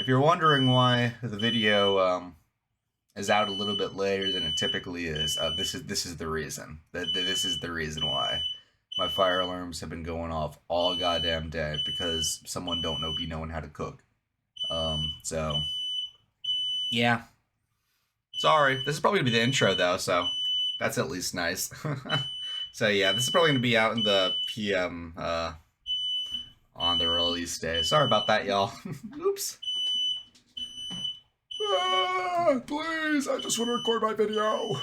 If you're wondering why the video is out a little bit later than it typically is, this is the reason. This is the reason why my fire alarms have been going off all goddamn day because someone don't know be knowing how to cook. So yeah, sorry. This is probably gonna be the intro though, so that's at least nice. So yeah, this is probably gonna be out in the PM on the release day. Sorry about that, y'all. Oops. Please, I just want to record my video.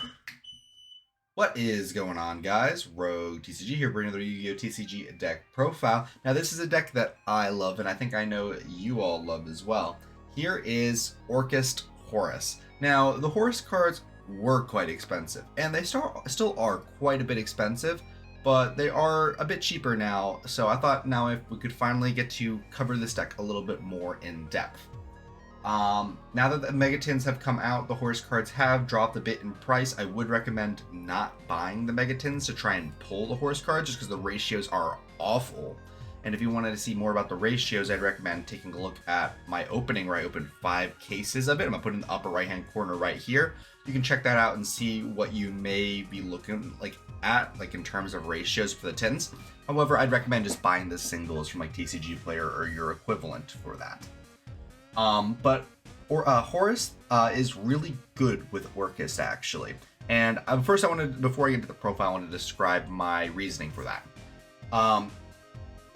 What is going on, guys? Rogue TCG here, bringing another Yu-Gi-Oh! TCG deck profile. Now, this is a deck that I love, and I think I know you all love as well. Here is Orcust Horus. Now, the Horus cards were quite expensive, and they still are quite a bit expensive, but they are a bit cheaper now, so I thought now if we could finally get to cover this deck a little bit more in depth. Now that the Megatins have come out, the Horus cards have dropped a bit in price. I would recommend not buying the Megatins to try and pull the Horus cards just because the ratios are awful. And if you wanted to see more about the ratios, I'd recommend taking a look at my opening where I opened 5 cases of it. I'm going to put it in the upper right hand corner right here. You can check that out and see what you may be looking at in terms of ratios for the tins. However, I'd recommend just buying the singles from TCG Player or your equivalent for that. Horus is really good with Orcust actually. And first before I get into the profile, I want to describe my reasoning for that.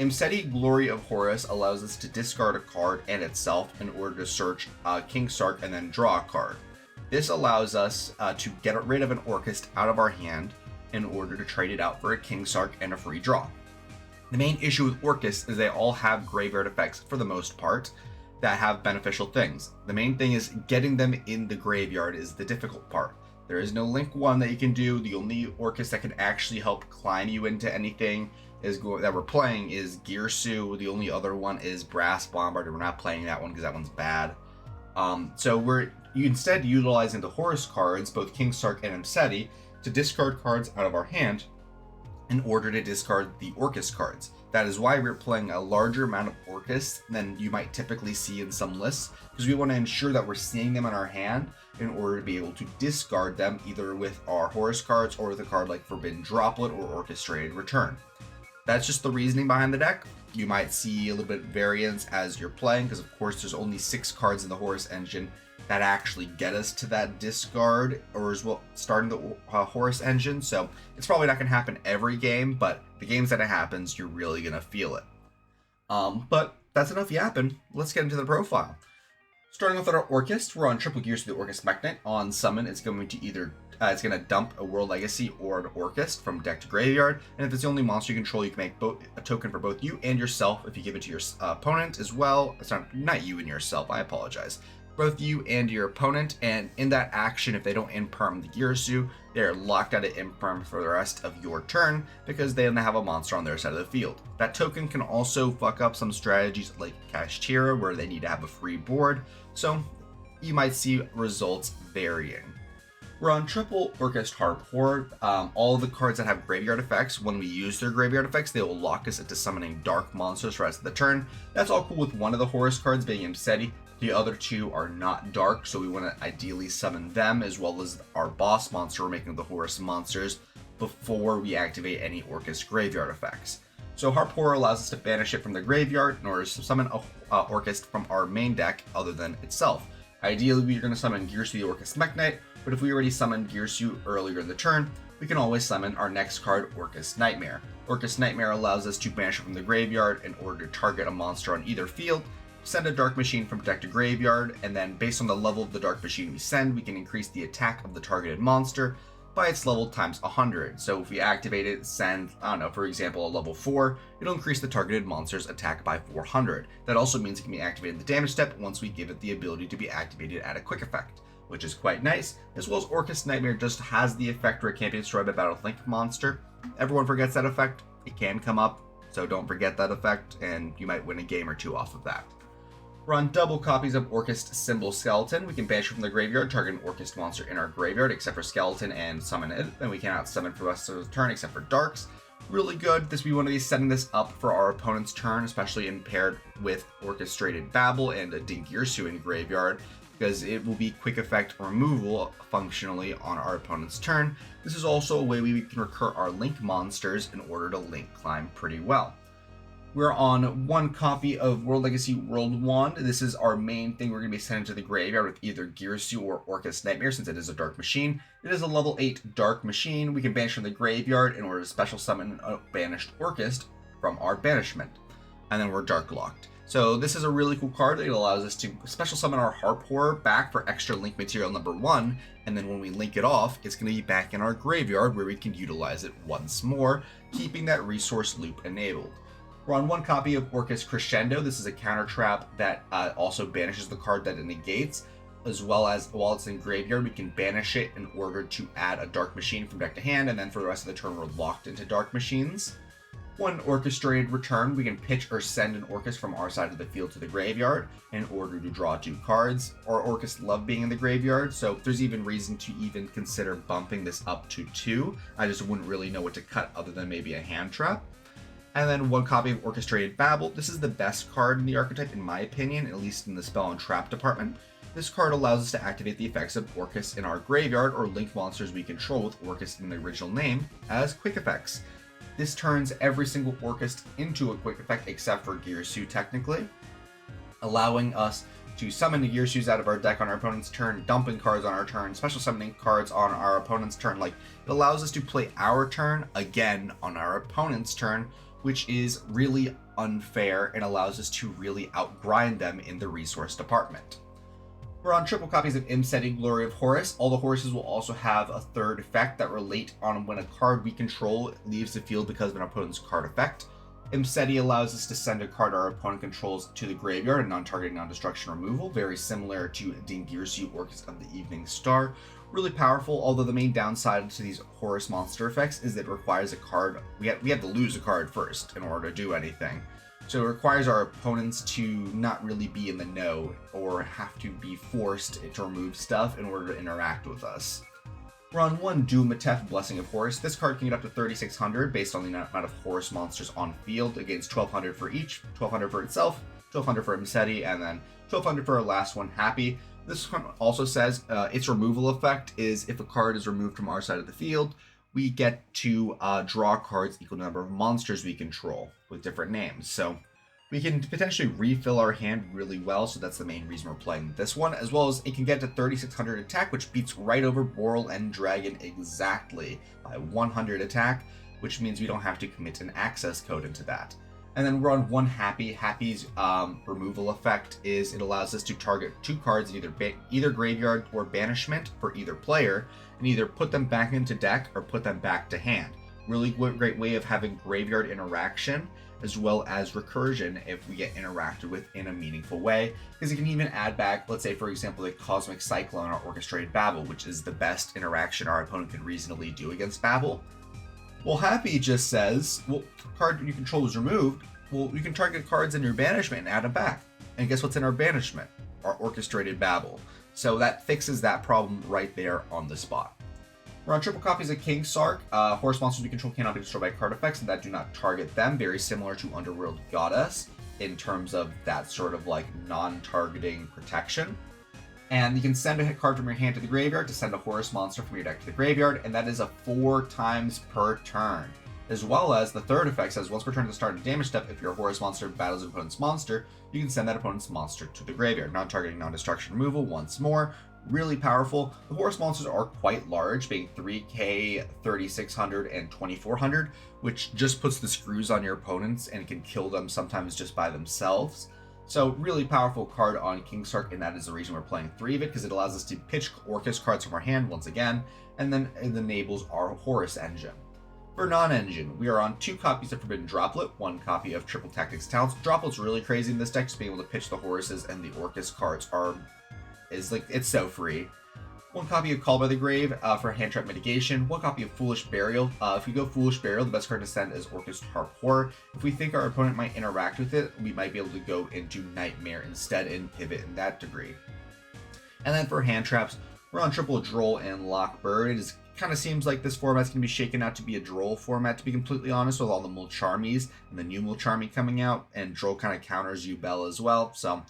Imseti Glory of Horus allows us to discard a card and itself in order to search King Sark and then draw a card. This allows us to get rid of an Orcust out of our hand in order to trade it out for a King Sark and a free draw. The main issue with Orcust is they all have graveyard effects for the most part that have beneficial things. The main thing is getting them in the graveyard is the difficult part. There is no Link 1 that you can do. The only Orcust that can actually help climb you into anything that we're playing is Girsu. The only other one is Brass Bombard. We're not playing that one because that one's bad. So we're instead utilizing the Horus cards, both King Sark and Imseti, to discard cards out of our hand in order to discard the Orcust cards. That is why we're playing a larger amount of Orcust than you might typically see in some lists, because we want to ensure that we're seeing them in our hand in order to be able to discard them either with our Horus cards or with a card like Forbidden Droplet or Orchestrated Return. That's just the reasoning behind the deck. You might see a little bit of variance as you're playing, because of course there's only 6 cards in the Horus engine that actually get us to that discard, or as well starting the Horus engine. So it's probably not going to happen every game, but the games that it happens, you're really going to feel it. But that's enough yapping. Let's get into the profile. Starting off with our Orcust, we're on triple gears to the Orcust Mech Knight. On summon, it's going to either it's going to dump a World Legacy or an Orcust from deck to graveyard, and if it's the only monster you control, you can make a token for both you and yourself if you give it to your opponent as well. It's not you and yourself, I apologize. Both you and your opponent, and in that action, if they don't imperm the Girsu, they're locked out of imperm for the rest of your turn because they only have a monster on their side of the field. That token can also fuck up some strategies like Kashtira where they need to have a free board, so you might see results varying. We're on triple Orcust Hardcore. All of the cards that have graveyard effects, when we use their graveyard effects, they will lock us into summoning dark monsters for the rest of the turn. That's all cool with one of the Horus cards being Imseti. The other 2 are not dark, so we want to ideally summon them as well as our boss monster we're making the Horus monsters before we activate any Orcust graveyard effects. So Hardcore allows us to banish it from the graveyard in order to summon a Orcust from our main deck other than itself. Ideally, we're going to summon Girsu the Orcust Mech Knight, but if we already summoned Girsu earlier in the turn, we can always summon our next card, Orcust Nightmare. Orcust Nightmare allows us to banish it from the graveyard in order to target a monster on either field, send a Dark Machine from deck to graveyard, and then based on the level of the Dark Machine we send, we can increase the attack of the targeted monster by its level times 100. So if we activate it, send, I don't know, for example, a level 4, it'll increase the targeted monster's attack by 400. That also means it can be activated in the damage step once we give it the ability to be activated at a quick effect, which is quite nice, as well as Orcust Nightmare just has the effect where it can't be destroyed by Battle Link monster. Everyone forgets that effect. It can come up, so don't forget that effect, and you might win a game or 2 off of that. We're on double copies of Orcust Symbol Skeleton. We can banish it from the graveyard, target an Orcust monster in our graveyard except for Skeleton and summon it. Then we cannot summon for the rest of the turn except for Darks. Really good. This will be one of these setting this up for our opponent's turn, especially in paired with Orchestrated Babble and a Dingirsu in graveyard, because it will be quick effect removal functionally on our opponent's turn. This is also a way we can recur our link monsters in order to link climb pretty well. We're on one copy of World Legacy World Wand. This is our main thing we're going to be sending to the graveyard with either Girsu or Orcust Nightmare, since it is a Dark Machine. It is a level 8 Dark Machine. We can banish from the graveyard in order to special summon a banished Orcust from our banishment. And then we're Dark Locked. So this is a really cool card that allows us to special summon our Harp Horror back for extra link material number 1, and then when we link it off, it's going to be back in our graveyard where we can utilize it once more, keeping that resource loop enabled. We're on one copy of Orcust Crescendo. This is a counter trap that also banishes the card that it negates, as well as while it's in graveyard, we can banish it in order to add a Dark Machine from deck to hand, and then for the rest of the turn, we're locked into Dark Machines. One Orchestrated Return, we can pitch or send an Orcust from our side of the field to the graveyard in order to draw 2 cards. Our Orcust love being in the graveyard, so if there's even reason to even consider bumping this up to 2. I just wouldn't really know what to cut other than maybe a hand trap. And then one copy of Orchestrated Babble. This is the best card in the archetype, in my opinion, at least in the spell and trap department. This card allows us to activate the effects of Orcust in our graveyard or link monsters we control with Orcust in the original name as quick effects. This turns every single Orcust into a quick effect except for Girsu technically, allowing us to summon the Girsus out of our deck on our opponent's turn, dumping cards on our turn, special summoning cards on our opponent's turn. Like, it allows us to play our turn again on our opponent's turn, which is really unfair and allows us to really outgrind them in the resource department. We're on triple copies of Imseti, Glory of Horus. All the Horuses will also have a third effect that relate on when a card we control leaves the field because of an opponent's card effect. Imseti allows us to send a card our opponent controls to the graveyard and non-targeting non-destruction removal, very similar to Dingirsu, Orcust of the Evening Star. Really powerful, although the main downside to these Horus monster effects is that it requires a card. We have to lose a card first in order to do anything. So it requires our opponents to not really be in the know or have to be forced to remove stuff in order to interact with us. We're on one Dumatef, Blessing of Horus. This card can get up to 3,600 based on the amount of Horus monsters on field. Against 1,200 for each, 1,200 for itself, 1,200 for Imseti, and then 1,200 for our last one, Happy. This one also says its removal effect is if a card is removed from our side of the field, we get to draw cards equal to the number of monsters we control with different names. So we can potentially refill our hand really well, so that's the main reason we're playing this one, as well as it can get to 3,600 attack, which beats right over Boral and Dragon exactly by 100 attack, which means we don't have to commit an access code into that. And then we're on one Happy. Happy's removal effect is it allows us to target 2 cards in either graveyard or banishment for either player, and either put them back into deck or put them back to hand. Really great way of having graveyard interaction, as well as recursion if we get interacted with in a meaningful way, because it can even add back, let's say for example, the Cosmic Cyclone or Orchestrated Babble, which is the best interaction our opponent can reasonably do against Babble. Well, Happy just says, well, card you control is removed, well, you can target cards in your banishment and add them back. And guess what's in our banishment? Our Orchestrated Babble. So that fixes that problem right there on the spot. We're on triple copies of King Sark. Horus monsters we control cannot be destroyed by card effects and that do not target them. Very similar to Underworld Goddess in terms of that sort of like non-targeting protection. And you can send a card from your hand to the graveyard to send a Horus monster from your deck to the graveyard, and that is a 4 times per turn. As well as the third effect says, once per turn at the start of the damage step, if your Horus monster battles an opponent's monster, you can send that opponent's monster to the graveyard. Non-targeting, non-destruction removal once more. Really powerful. The Horus monsters are quite large, being 3k, 3,600, and 2,400, which just puts the screws on your opponents and can kill them sometimes just by themselves. So really powerful card on King Sark, and that is the reason we're playing 3 of it, because it allows us to pitch Orcust cards from our hand once again, and then it enables our Horus engine. For non-engine, we are on 2 copies of Forbidden Droplet, 1 copy of Triple Tactics Talents. Droplet's really crazy in this deck, just being able to pitch the Horuses and the Orcust cards is like, it's so free. 1 copy of Call by the Grave for hand trap mitigation. 1 copy of Foolish Burial. If we go Foolish Burial, the best card to send is Orcust Harp Horror. If we think our opponent might interact with it, we might be able to go into Nightmare instead and pivot in that degree. And then for hand traps, we're on triple Droll and Lockbird. It is kind of seems like this format's going to be shaken out to be a Droll format, to be completely honest, with all the Mulcharmies and the new Mulcharmy coming out, and Droll kind of counters Yubel as well. So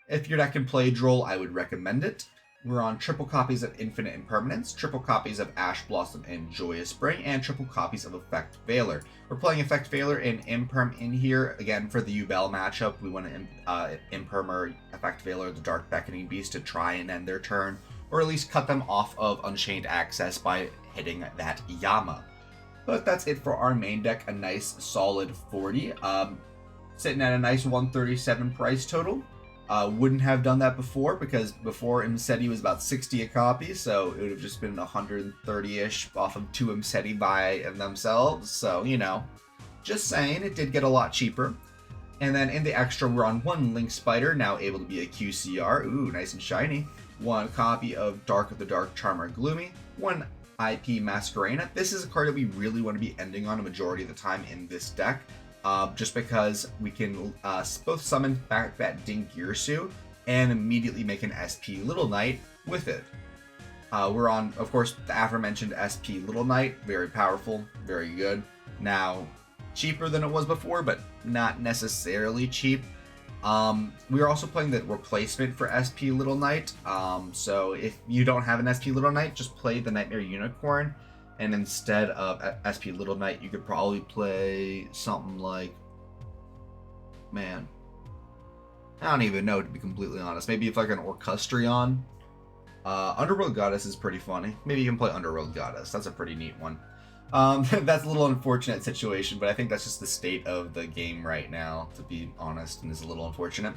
if your deck can play Droll, I would recommend it. We're on triple copies of Infinite Impermanence, triple copies of Ash Blossom and Joyous Spring, and triple copies of Effect Veiler. We're playing Effect Veiler and Imperm in here. Again, for the Yubel matchup, we want to Imperm or Effect Veiler, the Dark Beckoning Beast, to try and end their turn, or at least cut them off of Unchained Access by hitting that Yama. But that's it for our main deck, a nice solid 40. Sitting at a nice 137 price total. Wouldn't have done that before, because before Imseti was about 60 a copy, so it would have just been 130-ish off of 2 Imseti by themselves. So, you know, just saying, it did get a lot cheaper. And then in the extra, we're on 1 Link Spider, now able to be a QCR. Ooh, nice and shiny. 1 copy of Dark of the Dark Charmer Gloomy. 1 IP Masquerena. This is a card that we really want to be ending on a majority of the time in this deck. Just because we can both summon back that Dingirsu and immediately make an SP Little Knight with it. We're on, of course, the aforementioned SP Little Knight. Very powerful, very good. Now, cheaper than it was before, but not necessarily cheap. We are also playing the replacement for SP Little Knight. So if you don't have an SP Little Knight, just play the Nightmare Unicorn. And instead of SP Little Knight, you could probably play something like, man, I don't even know, to be completely honest. Maybe if like an Orcustrion. Underworld Goddess is pretty funny. Maybe you can play Underworld Goddess. That's a pretty neat one. That's a little unfortunate situation, but I think that's just the state of the game right now, to be honest, and is a little unfortunate.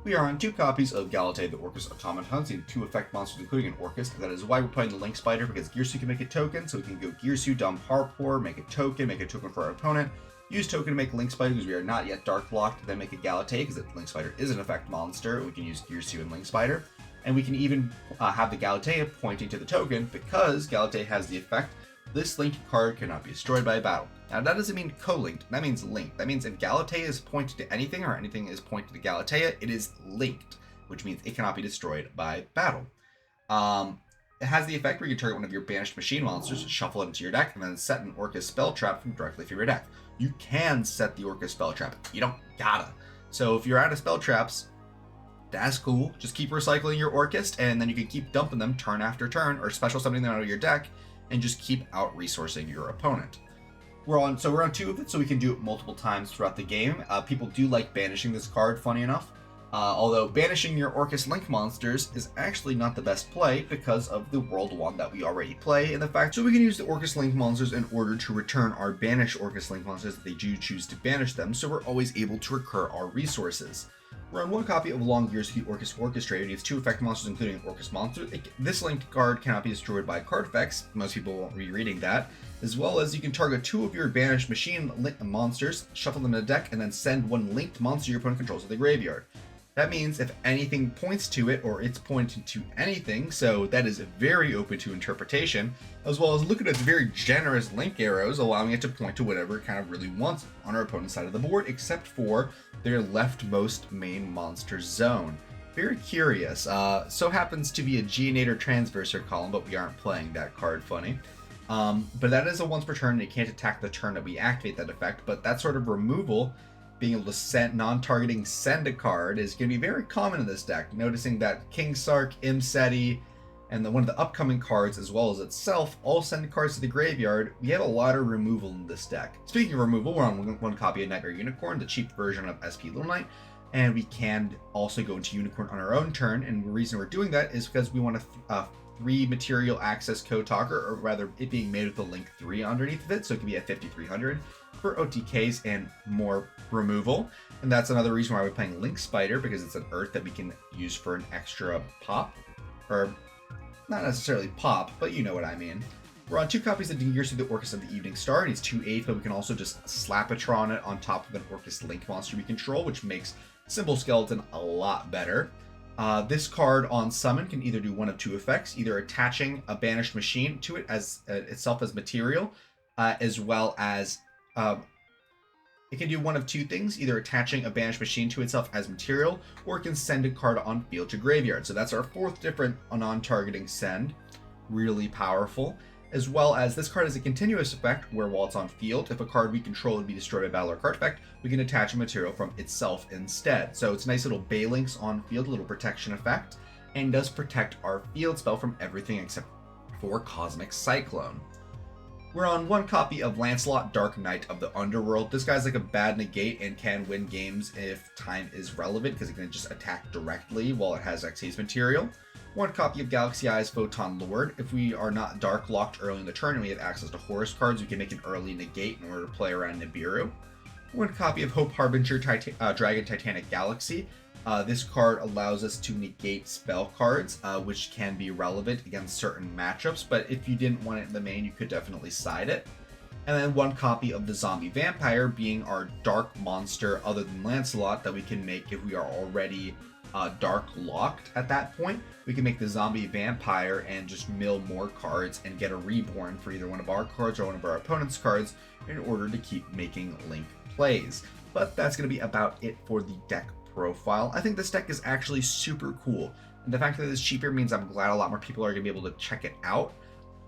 We are on 2 copies of Galatea the Orcust Automatons and 2 effect monsters, including an Orcust. That is why we're playing the Link Spider, because Girsu can make a token, so we can go Girsu, dump Harpour, make a token for our opponent, use token to make Link Spider because we are not yet Dark Blocked, then make a Galatea because the Link Spider is an effect monster. We can use Girsu and Link Spider. And we can even have the Galatea pointing to the token, because Galatea has the effect, this linked card cannot be destroyed by a battle. Now that doesn't mean co-linked, that means linked. That means if Galatea is pointed to anything or anything is pointed to Galatea, it is linked, which means it cannot be destroyed by battle. It has the effect where you can target one of your banished machine monsters, shuffle it into your deck, and then set an Orcust spell trap from directly from your deck. You can set the Orcust spell trap, you don't gotta. So if you're out of spell traps, that's cool. Just keep recycling your Orcust, and then you can keep dumping them turn after turn, or special summoning them out of your deck, and just keep out resourcing your opponent. We're on 2 of it, so we can do it multiple times throughout the game. People do like banishing this card, funny enough. Although banishing your Orcust Link monsters is actually not the best play because of the World 1 that we already play, and the fact so we can use the Orcust Link monsters in order to return our banished Orcust Link monsters if they do choose to banish them, so we're always able to recur our resources. We're on 1 copy of Long Years Orcust Orchestrator. It has 2 effect monsters, including an Orcust monster. This linked card cannot be destroyed by card effects. Most people won't be reading that. As well as you can target 2 of your banished machine monsters, shuffle them in the deck, and then send 1 linked monster your opponent controls to the graveyard. That means if anything points to it, or it's pointing to anything, so that is very open to interpretation, as well as look at its very generous link arrows, allowing it to point to whatever it kind of really wants on our opponent's side of the board, except for their leftmost main monster zone. Very curious. So happens to be a Geonator Transverser column, but we aren't playing that card, funny. But that is a once per turn, and it can't attack the turn that we activate that effect, but that sort of removal, being able to send non-targeting send a card, is going to be very common in this deck. Noticing that King Sark, Imseti, and one of the upcoming cards, as well as itself, all send cards to the graveyard. We have a lot of removal in this deck. Speaking of removal, we're on 1 copy of Nightmare Unicorn, the cheap version of SP Little Knight, and we can also go into Unicorn on our own turn, and the reason we're doing that is because we want a 3 material access code talker, or rather it being made with the link 3 underneath of it, so it can be at 5300 for OTKs and more removal. And that's another reason why we're playing Link Spider, because it's an Earth that we can use for an extra pop, or not necessarily pop, but you know what I mean. We're on 2 copies of Dingirsu the Orcust of the Evening Star, and he's 2/8, but we can also just Slapatron it on top of an Orcust Link monster we control, which makes Simple Skeleton a lot better. This card on summon can either do one of 2 effects, either attaching a banished machine to it as itself as material, as well as it can do one of 2 things, either attaching a banished machine to itself as material, or it can send a card on field to graveyard. So that's our 4th different non-targeting send. Really powerful. as well as this card has a continuous effect where while it's on field, if a card we control would be destroyed by battle or card effect, we can attach a material from itself instead. So it's a nice little Balinks on field, a little protection effect, and does protect our field spell from everything except for Cosmic Cyclone. We're on one copy of Lancelot, Dark Knight of the Underworld. This guy's like a bad negate and can win games if time is relevant because it can just attack directly while it has Xyz material. One copy of Galaxy Eyes, Photon Lord. If we are not Dark locked early in the turn and we have access to Horus cards, we can make an early negate in order to play around Nibiru. One copy of Hope Harbinger, Dragon Titanic Galaxy. This card allows us to negate spell cards, which can be relevant against certain matchups, but if you didn't want it in the main, you could definitely side it. And then one copy of the Zombie Vampire, being our dark monster other than Lancelot that we can make if we are already dark locked at that point. We can make the Zombie Vampire and just mill more cards and get a reborn for either one of our cards or one of our opponent's cards in order to keep making link plays. But that's going to be about it for the deck profile. I think this deck is actually super cool, and the fact that it's cheaper means I'm glad a lot more people are going to be able to check it out.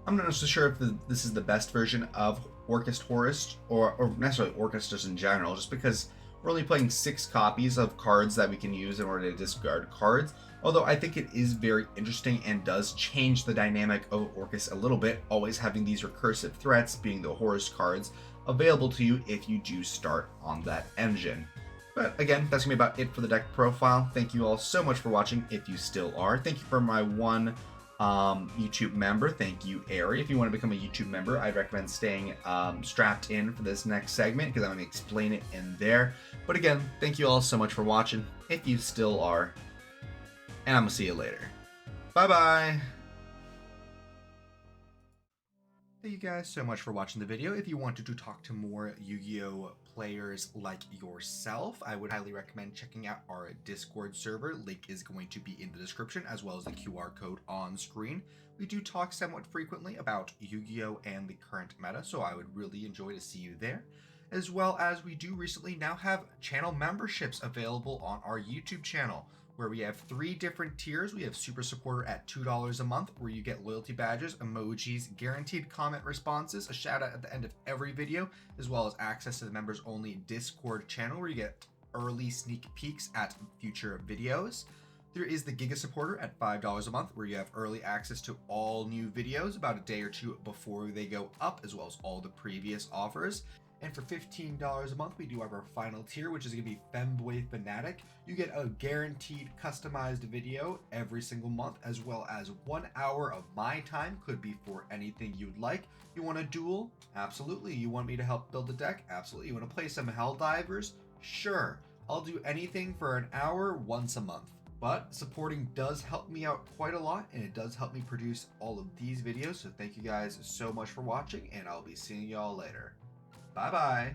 I'm not so sure if this is the best version of Orcust Horus or necessarily Orcust just in general, just because we're only playing 6 copies of cards that we can use in order to discard cards, although I think it is very interesting and does change the dynamic of Orcust a little bit, always having these recursive threats being the Horus cards available to you if you do start on that engine. But again, that's going to be about it for the deck profile. Thank you all so much for watching, if you still are. Thank you for my one YouTube member. Thank you, Ari. If you want to become a YouTube member, I'd recommend staying strapped in for this next segment because I'm going to explain it in there. But again, thank you all so much for watching, if you still are. And I'm going to see you later. Bye-bye. Thank you guys so much for watching the video. If you wanted to talk to more Yu-Gi-Oh players like yourself, I would highly recommend checking out our Discord server. Link is going to be in the description, as well as the QR code on screen. We do talk somewhat frequently about Yu-Gi-Oh and the current meta, so I would really enjoy to see you there. As well as we do recently now have channel memberships available on our YouTube channel, where we have 3 different tiers. We have Super Supporter at $2 a month, where you get loyalty badges, emojis, guaranteed comment responses, a shout out at the end of every video, as well as access to the members only Discord channel, where you get early sneak peeks at future videos. There is the Giga Supporter at $5 a month, where you have early access to all new videos about a day or 2 before they go up, as well as all the previous offers. And for $15 a month, we do have our final tier, which is going to be Femboy Fanatic. You get a guaranteed customized video every single month, as well as 1 hour of my time. Could be for anything you'd like. You want a duel? Absolutely. You want me to help build a deck? Absolutely. You want to play some Helldivers? Sure. I'll do anything for an hour once a month. But supporting does help me out quite a lot, and it does help me produce all of these videos. So thank you guys so much for watching, and I'll be seeing y'all later. Bye-bye.